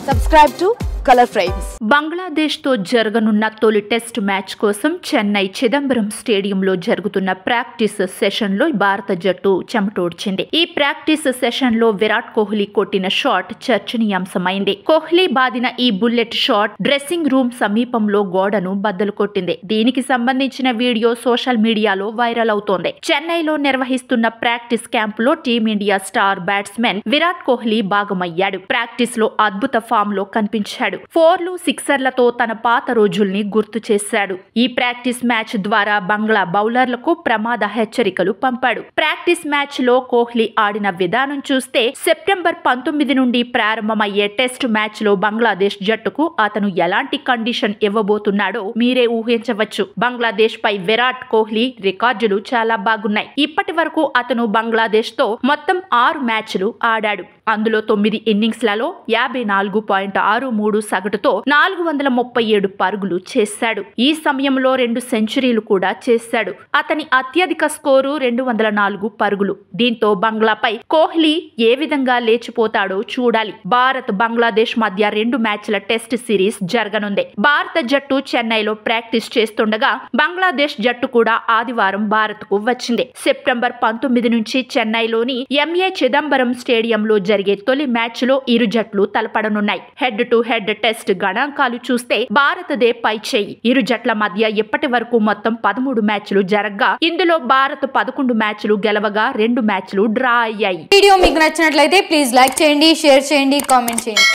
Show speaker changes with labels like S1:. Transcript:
S1: Subscribe to Color Frames.
S2: Bangladesh తో జరగనున్న తొలి టెస్ట్ మ్యాచ్ కోసం చెన్నై చిదంబరం స్టేడియంలో జరుగుతున్న ప్రాక్టీస్ సెషన్ లో భారత జట్టు చెమటోడ్చింది. ఈ ప్రాక్టీస్ సెషన్ లో విరాట్ కోహ్లీ కొట్టిన షాట్ చర్చనీయాంశమైంది. కోహ్లీ బాదిన ఈ బుల్లెట్ షాట్ డ్రెస్సింగ్ రూమ్ సమీపంలో గోడను బద్దలు కొట్టింది. దీనికి సంబంధించిన వీడియో సోషల్ మీడియాలో వైరల్ అవుతోంది. చెన్నైలో నిర్వహిస్తున్న ప్రాక్టీస్ క్యాంప్ లో team India star batsmen Virat Kohli భాగమయ్యాడు. ప్రాక్టీస్ లో అద్భుత ఫామ్ లో కనిపించాడు. 4లు 6లతో తన పాత రోజుల్ని గుర్తు చేశాడు. ఈ ప్రాక్టీస్ మ్యాచ్ ద్వారా బంగ్లా బౌలర్లకు ప్రమాద హెచ్చరికలు పంపాడు. ప్రాక్టీస్ మ్యాచ్ లో కోహ్లీ ఆడిన విధానం చూస్తే సెప్టెంబర్ 19 నుండి ప్రారంభమయ్యే టెస్ట్ మ్యాచ్ లో బంగ్లాదేశ్ జట్టుకు అతను ఎలాంటి కండిషన్ ఇవ్వబోతున్నాడో మీరే ఊహించవచ్చు. బంగ్లాదేశ్ పై విరాట్ కోహ్లీ రికార్డులు చాలా బాగున్నాయి. ఇప్పటి వరకు అతను బంగ్లాదేశ్ తో మొత్తం 6 మ్యాచ్లు ఆడాడు. అందులో 9 ఇన్నింగ్స్లలో 54.63 సగటుతో 437 పరుగులు చేశాడు. ఈ సమయంలో 2 సెంచరీలు కూడా చేశాడు. అతని అత్యధిక స్కోరు 204 పరుగులు. దీంతో బంగ్లాపై కోహ్లీ ఏ విధంగా లేచిపోతాడో చూడాలి. భారత్ బంగ్లాదేశ్ మధ్య 2 మ్యాచ్ల టెస్ట్ సిరీస్ జరగనుంది. భారత జట్టు చెన్నైలో ప్రాక్టీస్ చేస్తుండగా బంగ్లాదేశ్ జట్టు కూడా ఆదివారం భారత్ కు వచ్చింది. సెప్టెంబర్ 19 నుంచి చెన్నైలోని ఎంఏ చిదంబరం స్టేడియంలో జరిగే తొలి మ్యాచ్ లో ఇరు జట్లు తలపడనున్నాయి. హెడ్ టు హెడ్ టెస్ట్ గణాంకాలు చూస్తే భారతదే పై చేయి. ఇరు జట్ల మధ్య ఇప్పటి వరకు మొత్తం 13 మ్యాచ్లు జరగ్గా ఇందులో భారత్ 11 మ్యాచ్లు గెలవగా 2 మ్యాచ్లు డ్రా అయ్యాయి.
S3: వీడియో మీకు నచ్చినట్లయితే ప్లీజ్ లైక్ చేయండి, షేర్ చేయండి, కామెంట్ చేయండి.